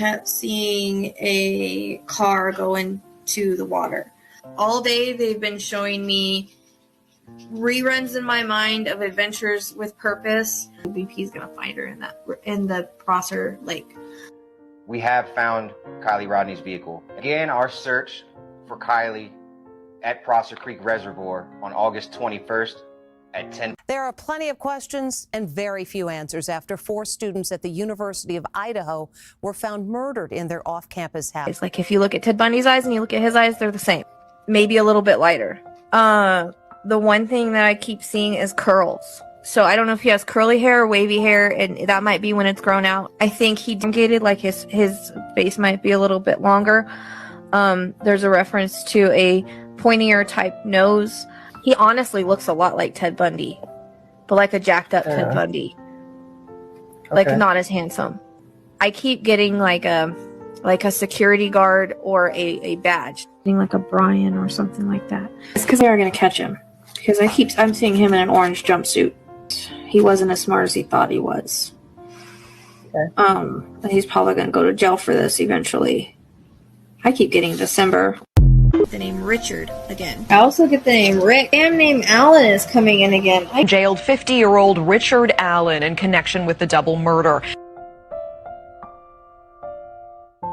kept seeing a car go into the water. All day they've been showing me reruns in my mind of Adventures with Purpose. VP's gonna find her in the Prosser Lake. We have found Kylie Rodney's vehicle. Again, our search for Kylie at Prosser Creek Reservoir on August 21st at 10. There are plenty of questions and very few answers after 4 students at the University of Idaho were found murdered in their off-campus house. It's like if you look at Ted Bundy's eyes and you look at his eyes, they're the same. Maybe a little bit lighter. The one thing that I keep seeing is curls. So I don't know if he has curly hair or wavy hair, and that might be when it's grown out. I think he elongated, like his face might be a little bit longer. There's a reference to a pointier type nose. He honestly looks a lot like Ted Bundy, but like a jacked up Ted Bundy. Like not as handsome. I keep getting like a security guard or a badge. Like a Brian or something like that. It's because they are going to catch him. Because I'm seeing him in an orange jumpsuit. He wasn't as smart as he thought he was. Okay. He's probably going to go to jail for this eventually. I keep getting December. The name Richard again. I also get the name Rick. Damn name Allen is coming in again. Jailed 50-year-old Richard Allen in connection with the double murder.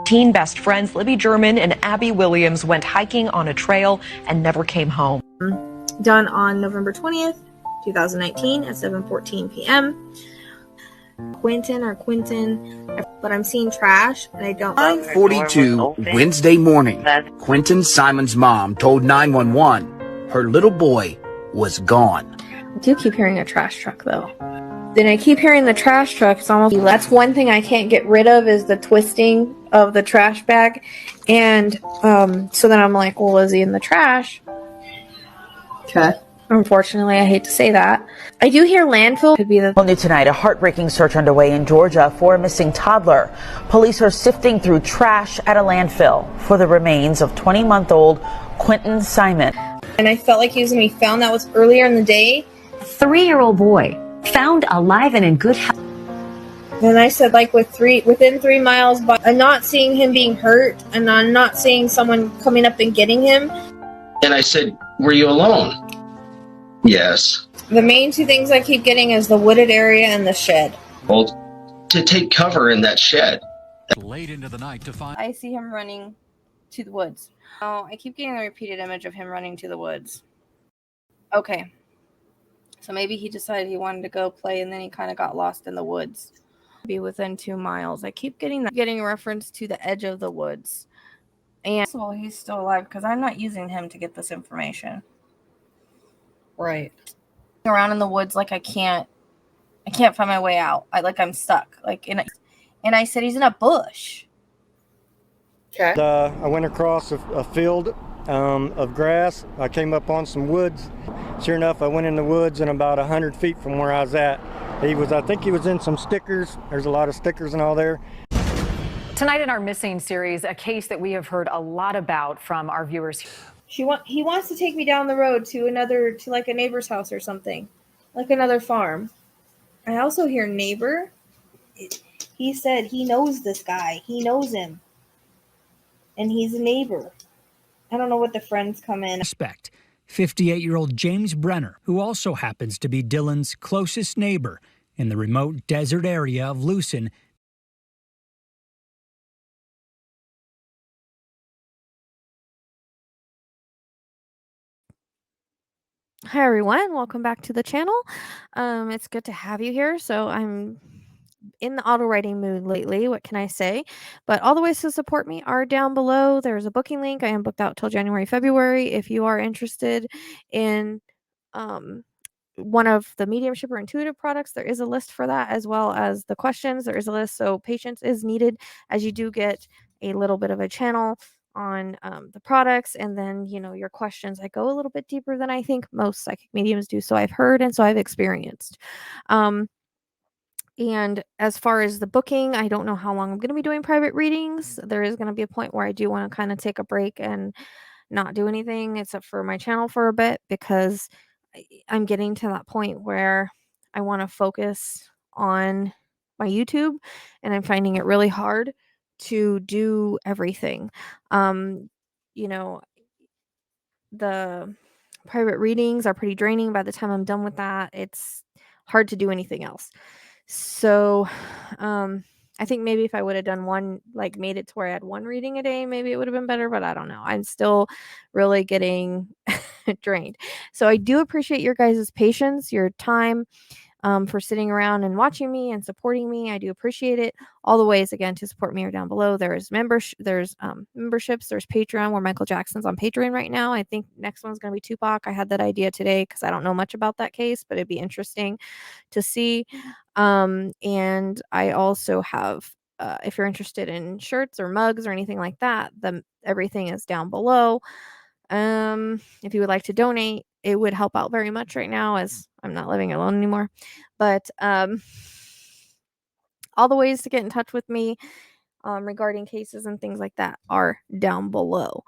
Teen best friends Libby German and Abby Williams went hiking on a trail and never came home. Done on November 20th, 2019 at 7:14 p.m. Quentin, but I'm seeing trash and I don't. 9:42 Wednesday morning. Quentin Simon's mom told 911 her little boy was gone. I do keep hearing a trash truck though. Then I keep hearing the trash truck. It's almost, that's one thing I can't get rid of is the twisting of the trash bag. And so then I'm like, well, is he in the trash? Okay. Unfortunately, I hate to say that. I do hear landfill could be the... Well, new tonight, a heartbreaking search underway in Georgia for a missing toddler. Police are sifting through trash at a landfill for the remains of 20-month-old Quentin Simon. And I felt like he was going to be found. That was earlier in the day. 3-year-old boy found alive and in good health. And I said, like, within 3 miles, but I'm not seeing him being hurt, and I'm not seeing someone coming up and getting him. And I said, were you alone? Yes. The main 2 things I keep getting is the wooded area and the shed. Well, to take cover in that shed. Late into the night to find. I see him running to the woods. Oh, I keep getting a repeated image of him running to the woods. Okay. So maybe he decided he wanted to go play and then he kind of got lost in the woods. Be within 2 miles. I keep getting a reference to the edge of the woods. And so he's still alive because I'm not using him to get this information. Right. Around in the woods like I can't find my way out. I'm stuck. And I said he's in a bush. Okay. I went across a field of grass. I came up on some woods. Sure enough, I went in the woods and about 100 feet from where I was at. I think he was in some stickers. There's a lot of stickers and all there. Tonight in our Missing series, a case that we have heard a lot about from our viewers. He wants to take me down the road to like a neighbor's house or something, like another farm. I also hear neighbor. He said he knows this guy. He knows him. And he's a neighbor. I don't know what the friends come in. Suspect, 58-year-old James Brenner, who also happens to be Dylan's closest neighbor in the remote desert area of Lucin. Hi everyone, welcome back to the channel. It's good to have you here. So I'm in the auto writing mood lately, what can I say? But all the ways to support me are down below. There's a booking link. I am booked out till January, February. If you are interested in one of the mediumship or intuitive products, there is a list for that, as well as the questions. There is a list, so patience is needed as you do get a little bit of a channel on the products, and then your questions. I go a little bit deeper than I think most psychic mediums do, so I've heard and so I've experienced. And as far as the booking, I don't know how long I'm going to be doing private readings. There is going to be a point where I do want to kind of take a break and not do anything except for my channel for a bit, because I'm getting to that point where I want to focus on my YouTube, and I'm finding it really hard to do everything. You know, the private readings are pretty draining. By the time I'm done with that, it's hard to do anything else. So, I think maybe if I would have done one, like made it to where I had one reading a day, maybe it would have been better, but I don't know. I'm still really getting drained. So I do appreciate your guys' patience, your time, for sitting around and watching me and supporting me. I do appreciate it. All the ways again to support me are down below. There's memberships, there's Patreon, where Michael Jackson's on Patreon right now. I think next one's going to be Tupac. I had that idea today because I don't know much about that case, but it'd be interesting to see. And I also have, if you're interested in shirts or mugs or anything like that, everything is down below. If you would like to donate, it would help out very much right now as I'm not living alone anymore. But all the ways to get in touch with me regarding cases and things like that are down below.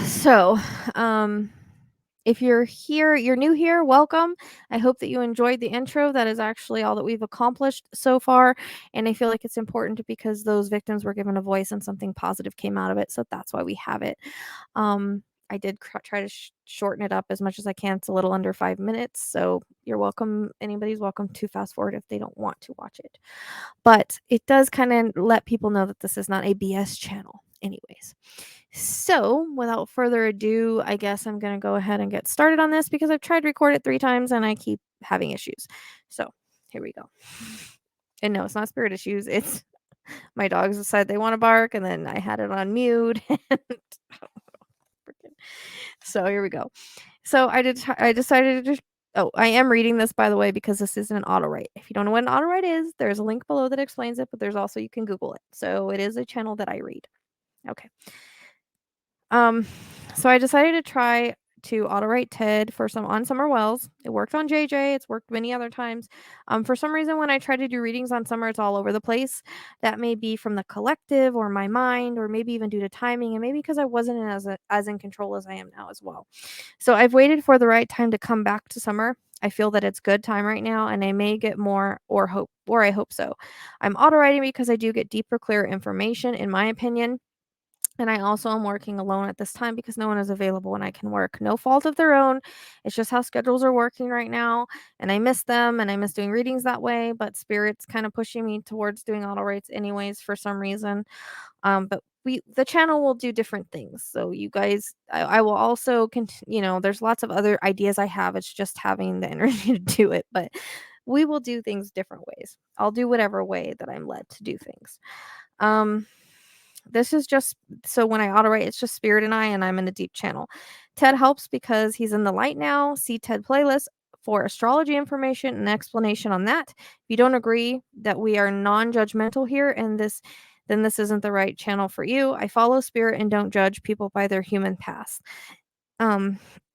So, if you're new here, welcome. I hope that you enjoyed the intro. That is actually all that we've accomplished so far. And I feel like it's important because those victims were given a voice and something positive came out of it. So that's why we have it. I did try to shorten it up as much as I can. It's a little under 5 minutes. So you're welcome. Anybody's welcome to fast forward if they don't want to watch it. But it does kind of let people know that this is not a BS channel anyways. So without further ado, I guess I'm going to go ahead and get started on this because I've tried to record it 3 times and I keep having issues. So here we go. And no, it's not spirit issues. It's my dogs decide they want to bark and then I had it on mute. So here we go. So I decided to I am reading this, by the way, because this is an Autowrite. If you don't know what an Autowrite is, there's a link below that explains it, but there's also, you can Google it. So it is a channel that I read. Okay. So I decided to try to Autowrite Ted on Summer Wells. It worked on JJ. It's worked many other times. For some reason, when I try to do readings on Summer, it's all over the place. That may be from the collective or my mind, or maybe even due to timing, and maybe because I wasn't as in control as I am now as well. So I've waited for the right time to come back to Summer. I feel that it's good time right now, and I may get more or I hope so. I'm auto-writing because I do get deeper, clearer information, in my opinion. And I also am working alone at this time because no one is available and I can work. No fault of their own. It's just how schedules are working right now. And I miss them and I miss doing readings that way. But Spirit's kind of pushing me towards doing auto writes anyways for some reason. But the channel will do different things. So you guys, I will also continue. There's lots of other ideas I have. It's just having the energy to do it. But we will do things different ways. I'll do whatever way that I'm led to do things. This is just, so when I auto-write, it's just Spirit and I'm in a deep channel. Ted helps because he's in the light now. See Ted playlist for astrology information and explanation on that. If you don't agree that we are non-judgmental here and then this isn't the right channel for you. I follow Spirit and don't judge people by their human past.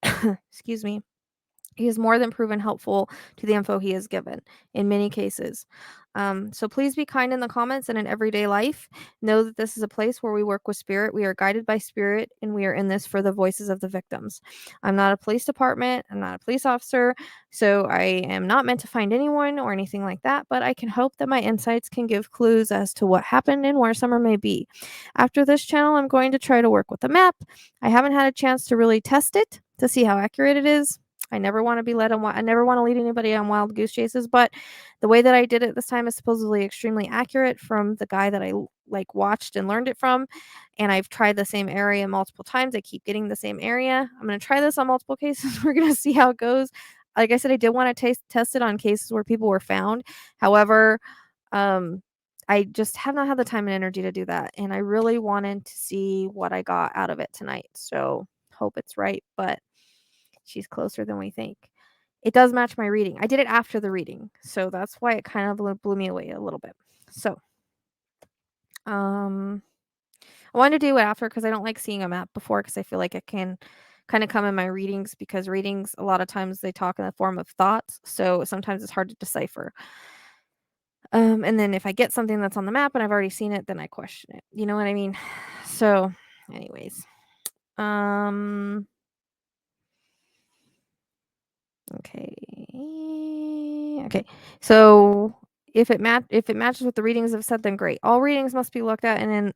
Excuse me. He is more than proven helpful to the info he has given in many cases. So please be kind in the comments and in everyday life. Know that this is a place where we work with Spirit. We are guided by Spirit, and we are in this for the voices of the victims. I'm not a police department. I'm not a police officer. So I am not meant to find anyone or anything like that, but I can hope that my insights can give clues as to what happened and where Summer may be. After this channel, I'm going to try to work with the map. I haven't had a chance to really test it to see how accurate it is. I never want to be led on. I never want to lead anybody on wild goose chases, but the way that I did it this time is supposedly extremely accurate from the guy that I watched and learned it from. And I've tried the same area multiple times. I keep getting the same area. I'm going to try this on multiple cases. We're going to see how it goes. Like I said, I did want to test it on cases where people were found. However, I just have not had the time and energy to do that. And I really wanted to see what I got out of it tonight. So hope it's right, but she's closer than we think. It does match my reading. I did it after the reading, so that's why it kind of blew me away a little bit. So, I wanted to do it after because I don't like seeing a map before because I feel like it can kind of come in my readings because readings, a lot of times they talk in the form of thoughts, so sometimes it's hard to decipher. And then if I get something that's on the map and I've already seen it, then I question it. You know what I mean? So, anyways, Okay. So If it matches what the readings have said, then great. All readings must be looked at in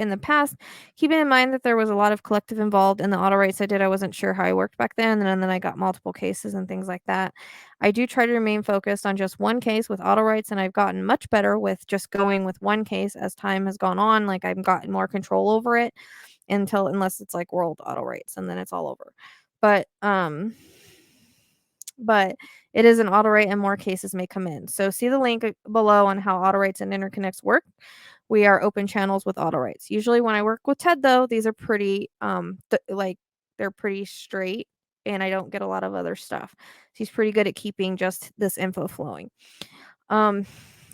the past, keeping in mind that there was a lot of collective involved in the Autowrites I did. I wasn't sure how I worked back then, and then I got multiple cases and things like that. I do try to remain focused on just one case with Autowrites, and I've gotten much better with just going with one case as time has gone on. Like, I've gotten more control over it unless it's like world Autowrites, and then it's all over. But it is an Autowrite and more cases may come in. So see the link below on how Autowrites and interconnects work. We are open channels with Autowrites. Usually when I work with Ted, though, these are pretty they're pretty straight, and I don't get a lot of other stuff. He's pretty good at keeping just this info flowing.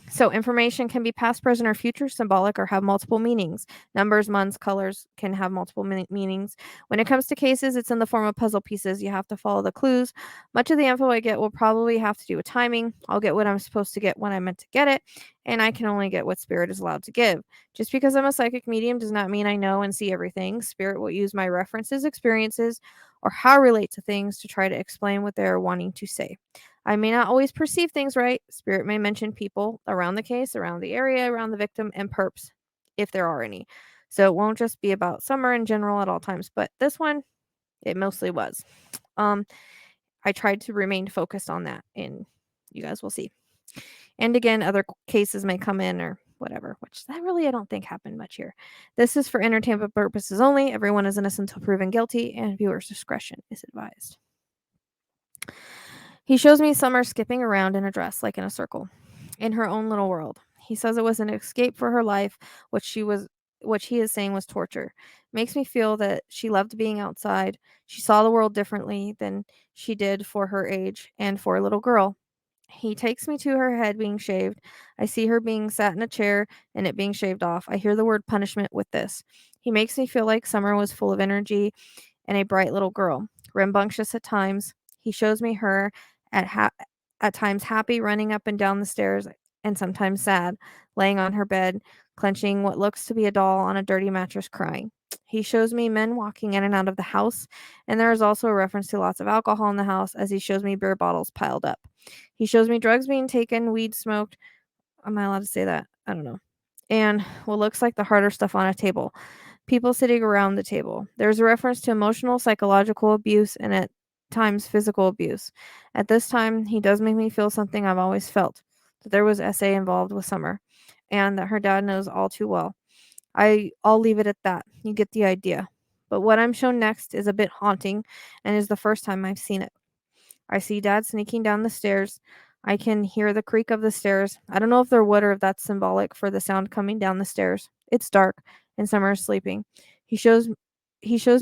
So information can be past, present, or future, symbolic, or have multiple meanings. Numbers, months, colors can have multiple meanings. When it comes to cases, it's in the form of puzzle pieces. You have to follow the clues. Much of the info I get will probably have to do with timing. I'll get what I'm supposed to get when I meant to get it, and I can only get what Spirit is allowed to give. Just because I'm a psychic medium does not mean I know and see everything. Spirit will use my references, experiences, or how I relate to things to try to explain what they're wanting to say. I may not always perceive things right. Spirit may mention people around the case, around the area, around the victim, and perps, if there are any. So it won't just be about Summer in general at all times, but this one, it mostly was. I tried to remain focused on that, and you guys will see. And again, other cases may come in or whatever, which that really I don't think happened much here. This is for entertainment purposes only. Everyone is innocent until proven guilty, and viewers' discretion is advised. He shows me Summer skipping around in a dress, like in a circle, in her own little world. He says it was an escape for her life, which he is saying was torture. Makes me feel that she loved being outside. She saw the world differently than she did for her age and for a little girl. He takes me to her head being shaved. I see her being sat in a chair and it being shaved off. I hear the word punishment with this. He makes me feel like Summer was full of energy and a bright little girl, rambunctious at times. He shows me her at times happy, running up and down the stairs, and sometimes sad, laying on her bed, clenching what looks to be a doll on a dirty mattress, crying. He shows me men walking in and out of the house, and there is also a reference to lots of alcohol in the house as he shows me beer bottles piled up. He shows me drugs being taken, weed smoked. Am I allowed to say that? I don't know. And what looks like the harder stuff on a table. People sitting around the table. There's a reference to emotional, psychological abuse, and at times physical abuse. At this time, he does make me feel something I've always felt, that there was SA involved with Summer, and that her dad knows all too well. I'll leave it at that. You get the idea. But what I'm shown next is a bit haunting, and is the first time I've seen it. I see Dad sneaking down the stairs. I can hear the creak of the stairs. I don't know if they're wood or if that's symbolic for the sound coming down the stairs. It's dark, and Summer is sleeping. He shows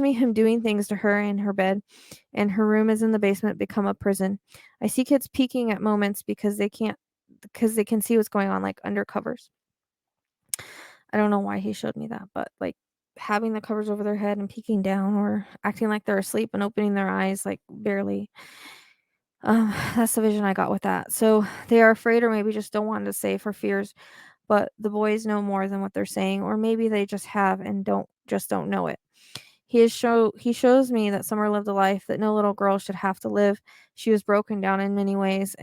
me him doing things to her in her bed, and her room is in the basement, become a prison. I see kids peeking at moments because they can see what's going on, like under covers. I don't know why he showed me that, but like having the covers over their head and peeking down or acting like they're asleep and opening their eyes like barely. That's the vision I got with that. So they are afraid or maybe just don't want to say for fears, but the boys know more than what they're saying, or maybe they just have and don't know it. He shows me that Summer lived a life that no little girl should have to live. She was broken down in many ways,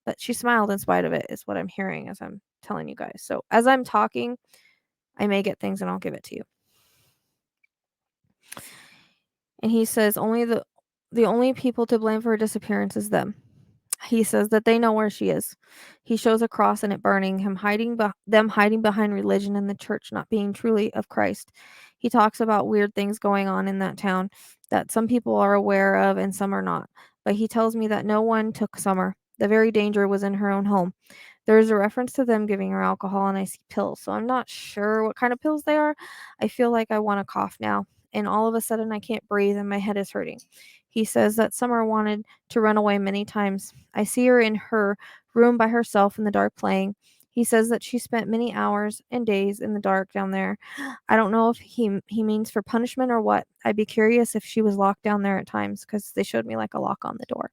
but she smiled in spite of it, is what I'm hearing as I'm telling you guys. So as I'm talking, I may get things and I'll give it to you. And he says the only people to blame for her disappearance is them. He says that they know where she is. He shows a cross and it burning, them hiding behind religion and the church not being truly of Christ. He talks about weird things going on in that town that some people are aware of and some are not. But he tells me that no one took Summer. The very danger was in her own home. There is a reference to them giving her alcohol, and I see pills. So I'm not sure what kind of pills they are. I feel like I want to cough now, and all of a sudden I can't breathe and my head is hurting. He says that Summer wanted to run away many times. I see her in her room by herself in the dark playing. He says that she spent many hours and days in the dark down there. I don't know if he means for punishment or what. I'd be curious if she was locked down there at times, because they showed me like a lock on the door.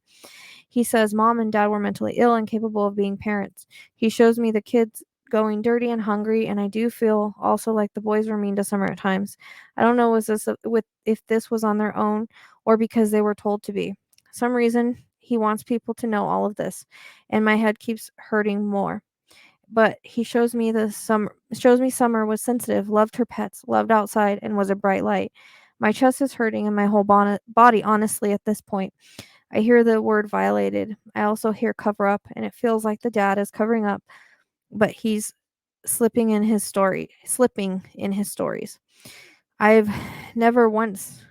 He says Mom and Dad were mentally ill and capable of being parents. He shows me the kids going dirty and hungry, and I do feel also like the boys were mean to Summer at times. I don't know if this was on their own or because they were told to be. Some reason He wants people to know all of this, and my head keeps hurting more. But he shows me Summer was sensitive, loved her pets, loved outside, and was a bright light. My chest is hurting and my whole body, honestly, at this point. I hear the word violated. I also hear cover up, and it feels like the dad is covering up, but he's slipping in his stories. I've never once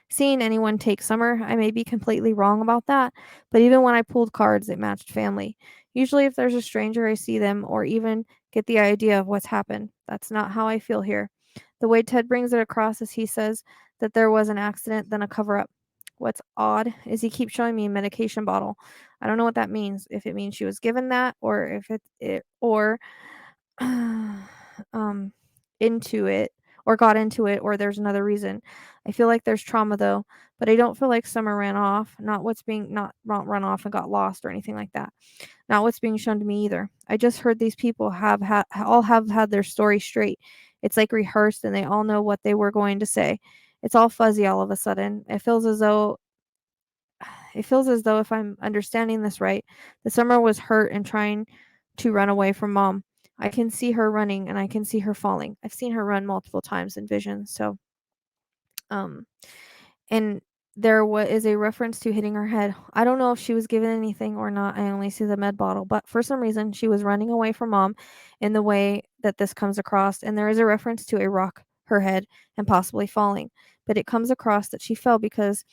seen anyone take Summer. I may be completely wrong about that, but even when I pulled cards, it matched family. Usually if there's a stranger, I see them or even get the idea of what's happened. That's not how I feel here. The way Ted brings it across is he says that there was an accident, then a cover-up. What's odd is he keeps showing me a medication bottle. I don't know what that means. If it means she was given that, or if into it, or got into it, or there's another reason. I feel like there's trauma though, but I don't feel like Summer ran off. Not run off and got lost or anything like that. Not what's being shown to me either. I just heard these people all have had their story straight. It's like rehearsed and they all know what they were going to say. It's all fuzzy all of a sudden. It feels as though if I'm understanding this right, the Summer was hurt and trying to run away from mom. I can see her running and I can see her falling. I've seen her run multiple times in vision. So, and there is a reference to hitting her head. I don't know if she was given anything or not. I only see the med bottle, but for some reason she was running away from mom in the way that this comes across. And there is a reference to a rock, her head, and possibly falling. But it comes across that she fell because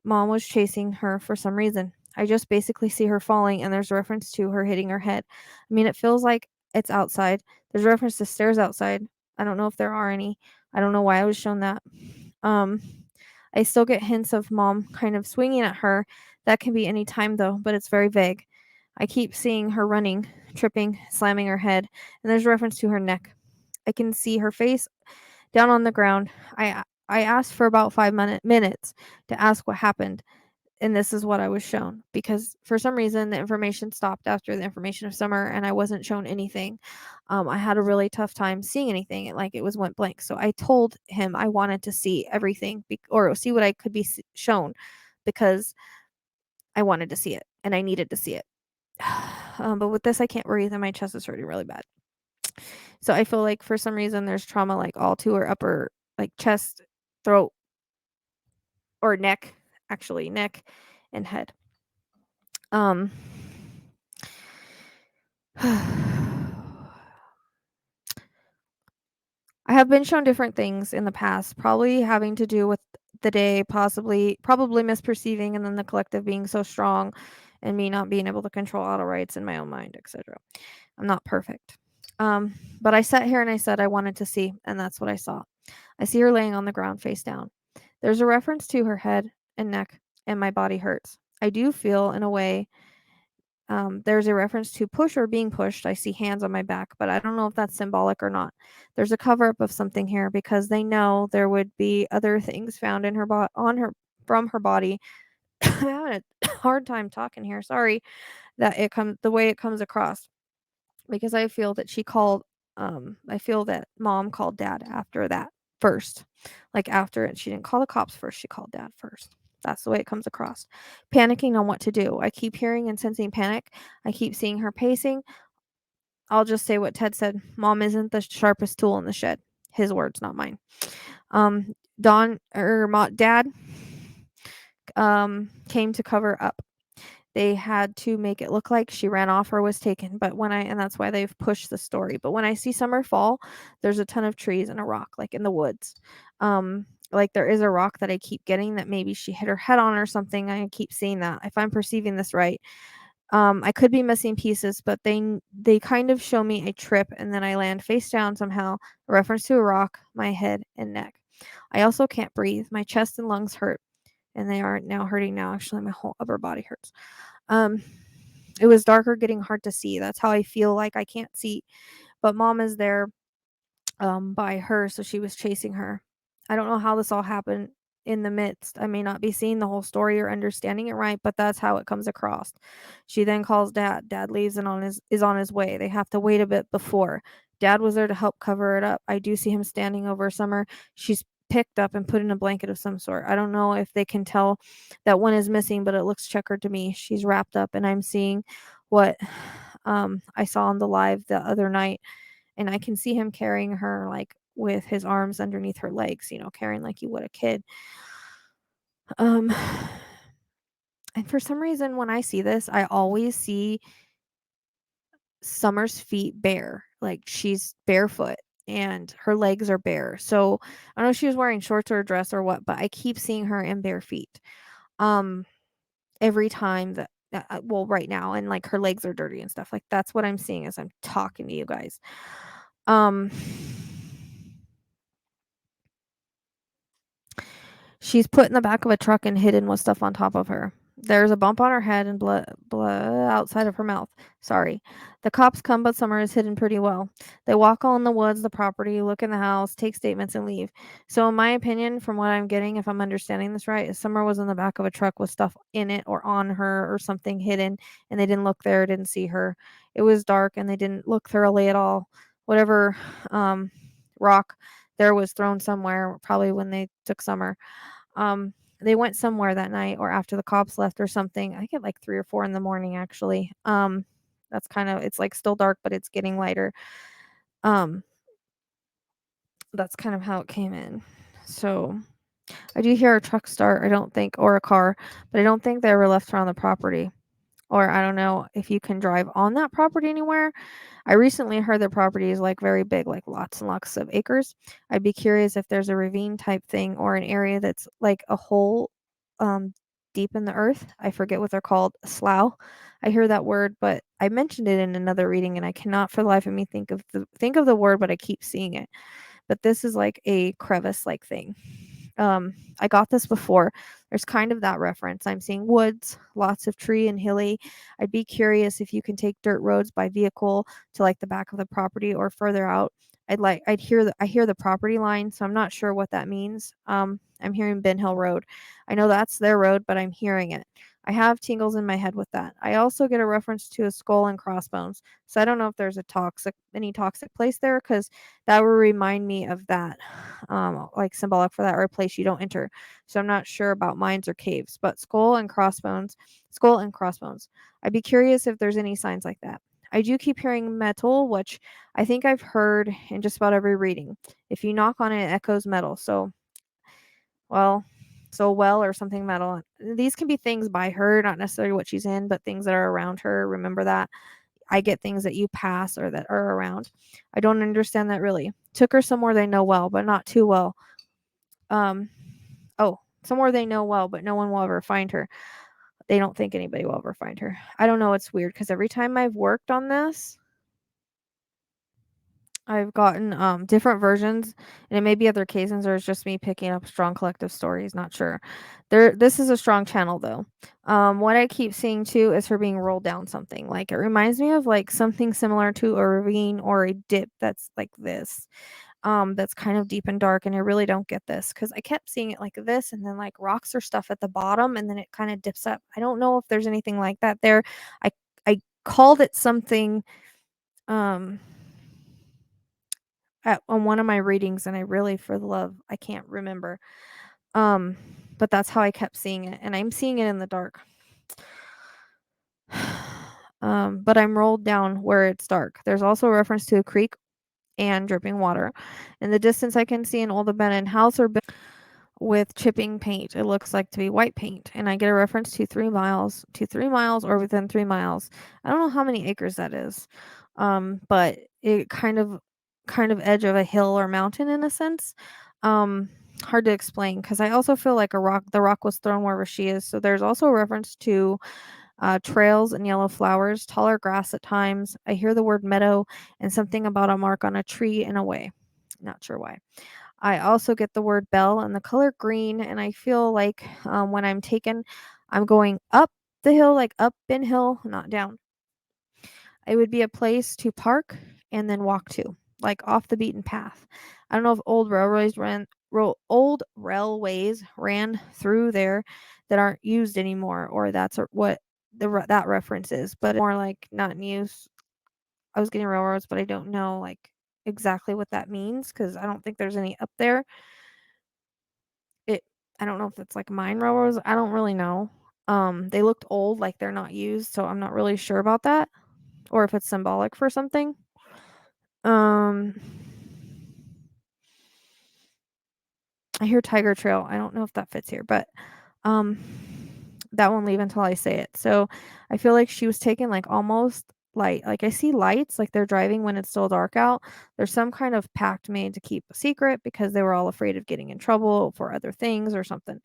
mom was chasing her for some reason. I just basically see her falling and there's a reference to her hitting her head. I mean, it feels like it's outside. There's a reference to stairs outside. I don't know if there are any. I don't know why I was shown that. I still get hints of mom kind of swinging at her. That can be any time though, but it's very vague. I keep seeing her running, tripping, slamming her head, and there's a reference to her neck. I can see her face down on the ground. I asked for about 5 minutes to ask what happened, and this is what I was shown because for some reason the information stopped after the information of Summer and I wasn't shown anything. I had a really tough time seeing anything. It went blank. So I told him I wanted to see everything or see what I could be shown because I wanted to see it and I needed to see it. But with this, I can't breathe and my chest is hurting really bad. So I feel like for some reason there's trauma like all to her upper, like chest, throat, or neck, actually neck and head. I have been shown different things in the past, probably having to do with the day, probably misperceiving, and then the collective being so strong and me not being able to control Autowrites in my own mind, etc. I'm not perfect. But I sat here and I said I wanted to see, and that's what I saw. I see her laying on the ground face down. There's a reference to her head and neck, and my body hurts. I do feel in a way there's a reference to push or being pushed. I see hands on my back, but I don't know if that's symbolic or not. There's a cover up of something here because they know there would be other things found in her from her body. I'm having a hard time talking here. Sorry that the way it comes across because I feel that I feel that mom called dad after that first. Like after it, she didn't call the cops first. She called dad first. That's the way it comes across. Panicking on what to do. I keep hearing and sensing panic. I keep seeing her pacing. I'll just say what Ted said. Mom isn't the sharpest tool in the shed. His words, not mine. Dad came to cover up. They had to make it look like she ran off or was taken. But and that's why they've pushed the story. But when I see Summer fall, there's a ton of trees and a rock, like in the woods. Like there is a rock that I keep getting that maybe she hit her head on or something. I keep seeing that. If I'm perceiving this right, I could be missing pieces, but they kind of show me a trip and then I land face down somehow. A reference to a rock, my head and neck. I also can't breathe. My chest and lungs hurt, and they are now hurting now. Actually, my whole upper body hurts. It was darker, getting hard to see. That's how I feel like I can't see. But mom is there by her, so she was chasing her. I don't know how this all happened in the midst. I may not be seeing the whole story or understanding it right, but that's how it comes across. She then calls dad. Dad leaves and is on his way. They have to wait a bit before. Dad was there to help cover it up. I do see him standing over Summer. She's picked up and put in a blanket of some sort. I don't know if they can tell that one is missing, but it looks checkered to me. She's wrapped up, and I'm seeing what I saw on the live the other night, and I can see him carrying her like with his arms underneath her legs, carrying like you would a kid. And for some reason, when I see this, I always see Summer's feet bare. Like she's barefoot and her legs are bare. So I don't know if she was wearing shorts or a dress or what, but I keep seeing her in bare feet. Every time that well, right now, and like her legs are dirty and stuff. Like that's what I'm seeing as I'm talking to you guys. She's put in the back of a truck and hidden with stuff on top of her. There's a bump on her head and blood outside of her mouth. Sorry. The cops come, but Summer is hidden pretty well. They walk all in the woods, the property, look in the house, take statements, and leave. So, in my opinion, from what I'm getting, if I'm understanding this right, is Summer was in the back of a truck with stuff in it or on her or something hidden, and they didn't look there, didn't see her. It was dark, and they didn't look thoroughly at all. Whatever rock there was thrown somewhere, probably when they took Summer. They went somewhere that night or after the cops left or something. I think at like 3 or 4 in the morning, actually. That's kind of, it's like still dark, but it's getting lighter. That's kind of how it came in. So I do hear a truck start, I don't think, or a car, but I don't think they ever left her on the property. Or I don't know if you can drive on that property anywhere. I recently heard the property is like very big, like lots and lots of acres. I'd be curious if there's a ravine type thing or an area that's like a hole deep in the earth. I forget what they're called, a slough. I hear that word, but I mentioned it in another reading and I cannot for the life of me think of the word, but I keep seeing it. But this is like a crevice like thing. I got this before. There's kind of that reference. I'm seeing woods, lots of tree and hilly. I'd be curious if you can take dirt roads by vehicle to like the back of the property or further out. I hear the property line, so I'm not sure what that means. I'm hearing Ben Hill Road. I know that's their road, but I'm hearing it. I have tingles in my head with that. I also get a reference to a skull and crossbones. So I don't know if there's any toxic place there, because that would remind me of that, like symbolic for that, or a place you don't enter. So I'm not sure about mines or caves, but skull and crossbones. I'd be curious if there's any signs like that. I do keep hearing metal, which I think I've heard in just about every reading. If you knock on it, it echoes metal. So or something metal. These can be things by her, not necessarily what she's in, but things that are around her. Remember that. I get things that you pass or that are around. I don't understand that really. Took her somewhere they know well, but not too well. Somewhere they know well, but no one will ever find her. They don't think anybody will ever find her. I don't know. It's weird because every time I've worked on this, I've gotten different versions, and it may be other occasions, or it's just me picking up strong collective stories. Not sure. This is a strong channel though. What I keep seeing too is her being rolled down something. Like it reminds me of like something similar to a ravine or a dip that's like this. That's kind of deep and dark, and I really don't get this because I kept seeing it like this, and then like rocks or stuff at the bottom, and then it kind of dips up. I don't know if there's anything like that there. I called it something on one of my readings, and I really, for the love, I can't remember. But that's how I kept seeing it, and I'm seeing it in the dark. But I'm rolled down where it's dark. There's also a reference to a creek and dripping water. In the distance, I can see an old abandoned house or building with chipping paint. It looks like to be white paint, and I get a reference to 3 miles, or within 3 miles. I don't know how many acres that is, but it kind of edge of a hill or mountain in a sense. Hard to explain because I also feel like the rock was thrown wherever she is. So there's also a reference to trails and yellow flowers, taller grass at times. I hear the word meadow and something about a mark on a tree in a way. Not sure why. I also get the word bell and the color green, and I feel like when I'm going up the hill, like up Ben Hill, not down. It would be a place to park and then walk to, like off the beaten path. I don't know if old railways ran through there that aren't used anymore, or that's what that reference is, but more like not in use. I was getting railroads, but I don't know like exactly what that means because I don't think there's any up there. I don't know if it's like mine rowers. I don't really know. They looked old, like they're not used, so I'm not really sure about that, or if it's symbolic for something. I hear Tiger Trail. I don't know if that fits here, but that won't leave until I say it. So I feel like she was taking like almost like I see lights, like they're driving when it's still dark out. There's some kind of pact made to keep a secret because they were all afraid of getting in trouble for other things or something,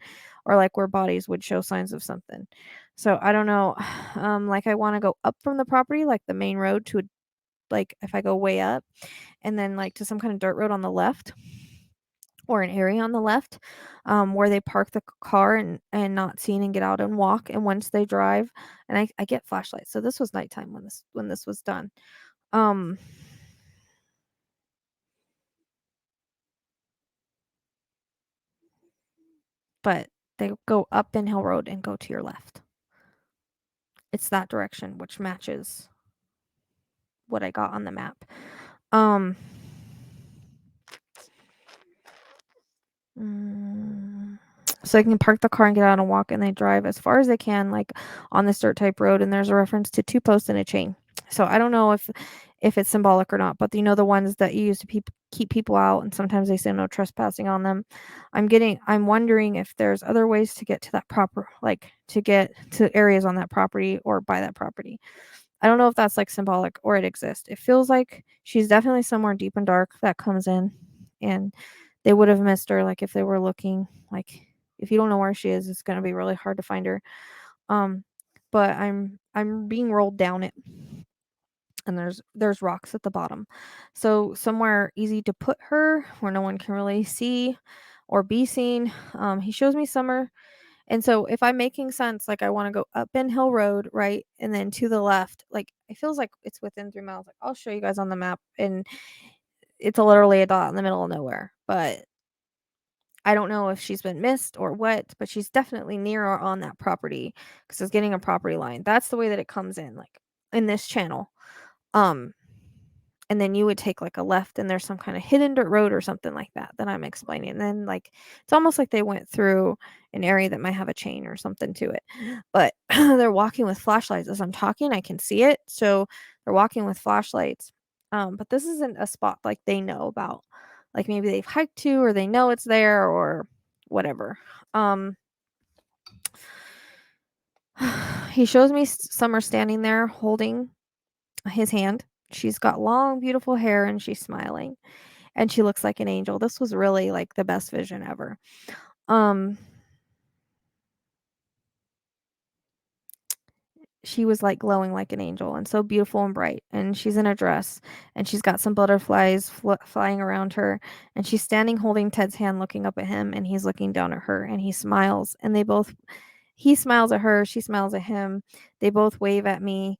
or like where bodies would show signs of something. So I don't know. Like I want to go up from the property, like the main road to like if I go way up and then like to some kind of dirt road on the left or an area on the left where they park the car and not seen and get out and walk. And once they drive, and I get flashlights. So this was nighttime when this was done. But they go up Ben Hill Road and go to your left. It's that direction, which matches what I got on the map. So they can park the car and get out and walk, and they drive as far as they can, like on this dirt type road. And there's a reference to 2 posts and a chain. So I don't know if it's symbolic or not, but you know the ones that you use to keep people out, and sometimes they say no trespassing on them. I'm wondering if there's other ways to get to that to get to areas on that property or by that property. I don't know if that's like symbolic or it exists. It feels like she's definitely somewhere deep and dark that comes in, and they would have missed her, like if they were looking. Like if you don't know where she is, it's gonna be really hard to find her. But I'm being rolled down it, and there's rocks at the bottom, so somewhere easy to put her where no one can really see or be seen. He shows me summer. And so if I'm making sense, like I want to go up Ben Hill Road, right? And then to the left, like it feels like it's within 3 miles. Like I'll show you guys on the map, and it's literally a dot in the middle of nowhere. But I don't know if she's been missed or what, but she's definitely near or on that property because it's getting a property line. That's the way that it comes in, like in this channel. And then you would take like a left, and there's some kind of hidden dirt road or something like that I'm explaining. And then like it's almost like they went through an area that might have a chain or something to it. But they're walking with flashlights. As I'm talking, I can see it. So they're walking with flashlights. But this isn't a spot like they know about. Like maybe they've hiked to, or they know it's there, or whatever. He shows me Summer standing there holding his hand. She's got long, beautiful hair, and she's smiling, and she looks like an angel. This was really like the best vision ever. She was like glowing like an angel and so beautiful and bright, and she's in a dress, and she's got some butterflies flying around her, and she's standing holding Ted's hand, looking up at him, and he's looking down at her, and he smiles, and he smiles at her, she smiles at him. They both wave at me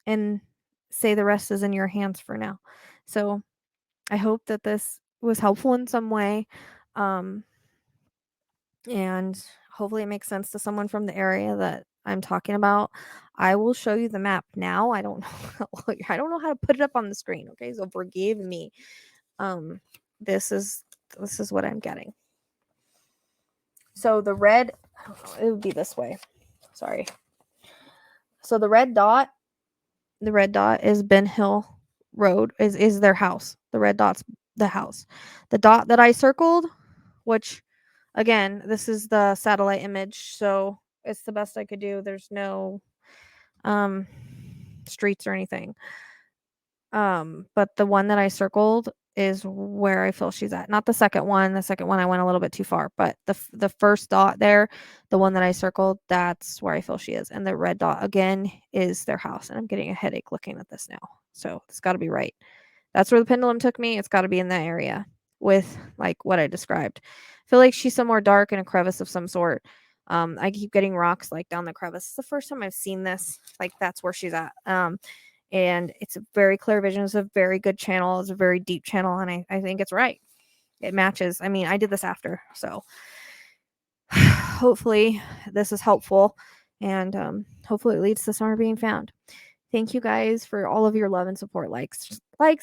and say the rest is in your hands for now. So I hope that this was helpful in some way. And hopefully it makes sense to someone from the area that I'm talking about. I will show you the map now. I don't know how to put it up on the screen. Okay, so forgive me. This is what I'm getting. So the red, I don't know, it would be this way. Sorry. So the red dot is Ben Hill Road, is their house. The red dot's the house. The dot that I circled, which again, this is the satellite image, so it's the best I could do. There's no streets or anything. But the one that I circled is where I feel she's at. Not the second one. The second one I went a little bit too far, but the first dot there, the one that I circled, that's where I feel she is. And the red dot again is their house. And I'm getting a headache looking at this now. So it's got to be right. That's where the pendulum took me. It's got to be in that area with like what I described. I feel like she's somewhere dark in a crevice of some sort. I keep getting rocks like down the crevice. It's the first time I've seen this. Like that's where she's at. And it's a very clear vision. It's a very good channel. It's a very deep channel, and I think it's right. It matches. I mean, I did this after, so hopefully this is helpful, and hopefully it leads to Summer being found. Thank you guys for all of your love and support, likes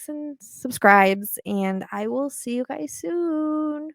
and subscribes, and I will see you guys soon.